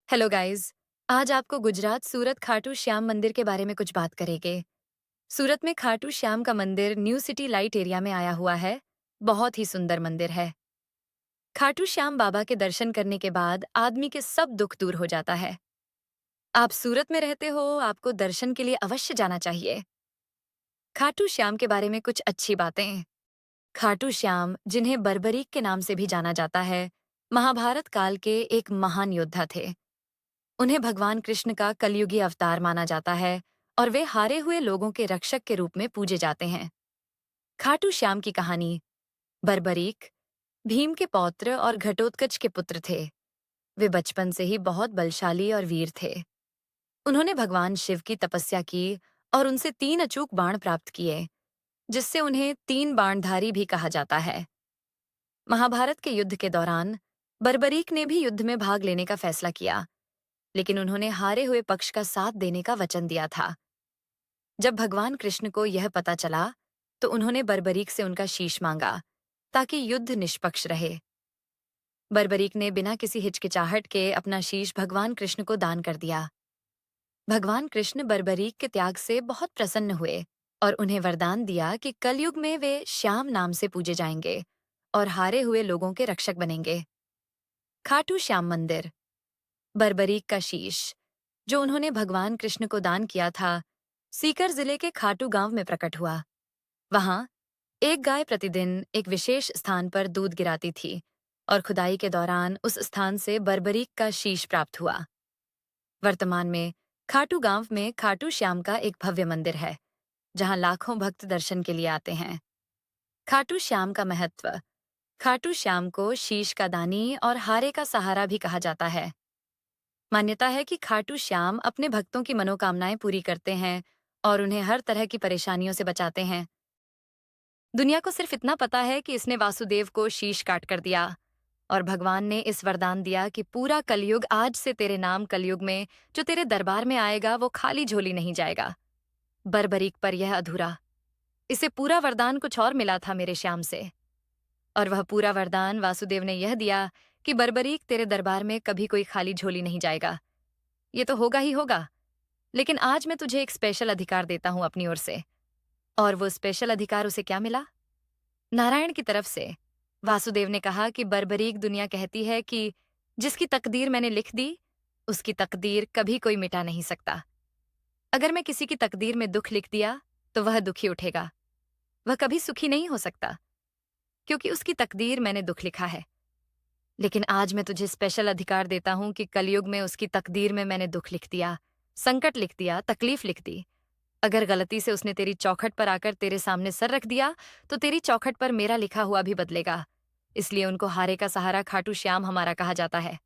Hello guys. आज आपको गुजरात सूरत खाटू श्याम मंदिर के बारे में कुछ बात करेंगे। सूरत में खाटू श्याम का मंदिर न्यू सिटी लाइट एरिया में आया हुआ है। बहुत ही सुंदर मंदिर है। खाटू श्याम बाबा के दर्शन करने के बाद आदमी के सब दुख दूर हो जाता है। आप सूरत में रहते हो, आपको दर्शन के लिए अवश्य जाना चाहिए। खाटू श्याम के बारे में कुछ अच्छी बातें। खाटू श्याम, जिन्हें बर्बरीक के नाम से भी जाना जाता है, महाभारत काल के एक महान योद्धा थे। उन्हें भगवान कृष्ण का कलयुगी अवतार माना जाता है और वे हारे हुए लोगों के रक्षक के रूप में पूजे जाते हैं। खाटू श्याम की कहानी। बर्बरीक भीम के पौत्र और घटोत्कच के पुत्र थे। वे बचपन से ही बहुत बलशाली और वीर थे। उन्होंने भगवान शिव की तपस्या की और उनसे 3 अचूक बाण प्राप्त किए, जिससे उन्हें 3 बाणधारी भी कहा जाता है। महाभारत के युद्ध के दौरान बर्बरीक ने भी युद्ध में भाग लेने का फैसला किया, लेकिन उन्होंने हारे हुए पक्ष का साथ देने का वचन दिया था। जब भगवान कृष्ण को यह पता चला, तो उन्होंने बर्बरीक से उनका शीश मांगा, ताकि युद्ध निष्पक्ष रहे। बर्बरीक ने बिना किसी हिचकिचाहट के अपना शीश भगवान कृष्ण को दान कर दिया। भगवान कृष्ण बर्बरीक के त्याग से बहुत प्रसन्न हुए और उन्हें वरदान दिया कि कलयुग में वे श्याम नाम से पूजे जाएंगे और हारे हुए लोगों के रक्षक बनेंगे। खाटू श्याम मंदिर। बर्बरीक का शीश, जो उन्होंने भगवान कृष्ण को दान किया था, सीकर जिले के खाटू गांव में प्रकट हुआ। वहां एक गाय प्रतिदिन एक विशेष स्थान पर दूध गिराती थी और खुदाई के दौरान उस स्थान से बर्बरीक का शीश प्राप्त हुआ। वर्तमान में खाटू गांव में खाटू श्याम का एक भव्य मंदिर है, जहां लाखों भक्त दर्शन के लिए आते हैं। खाटू श्याम का महत्व। खाटू श्याम को शीश का दानी और हारे का सहारा भी कहा जाता है। मान्यता है कि खाटू श्याम अपने भक्तों की मनोकामनाएं पूरी करते हैं और उन्हें हर तरह की परेशानियों से बचाते हैं। दुनिया को सिर्फ इतना पता है कि इसने वासुदेव को शीश काट कर दिया और भगवान ने इस वरदान दिया कि पूरा कलयुग आज से तेरे नाम कलयुग में जो तेरे दरबार में आएगा वो खाली झोली नहीं जाएगा। बर्बरीक पर यह अधूरा। इसे पूरा वरदान कुछ और मिला था मेरे श्याम से, और वह पूरा वरदान वासुदेव ने यह दिया कि बर्बरीक तेरे दरबार में कभी कोई खाली झोली नहीं जाएगा। ये तो होगा ही होगा, लेकिन आज मैं तुझे एक स्पेशल अधिकार देता हूं अपनी ओर से। और वो स्पेशल अधिकार उसे क्या मिला? नारायण की तरफ से। वासुदेव ने कहा कि बर्बरीक दुनिया कहती है कि जिसकी तकदीर मैंने लिख दी, उसकी तकदीर कभी कोई मिटा नहीं सकता। अगर मैं किसी की तकदीर में दुख लिख दिया, तो वह दुखी उठेगा। वह कभी सुखी नहीं हो सकता, क्योंकि उसकी तकदीर मैंने दुख लिखा है। लेकिन आज मैं तुझे स्पेशल अधिकार देता हूं कि कलयुग में उसकी तकदीर में मैंने दुख लिख दिया, संकट लिख दिया, तकलीफ लिख दी। अगर गलती से उसने तेरी चौखट पर आकर तेरे सामने सर रख दिया, तो तेरी चौखट पर मेरा लिखा हुआ भी बदलेगा। इसलिए उनको हारे का सहारा खाटू श्याम हमारा कहा जाता है।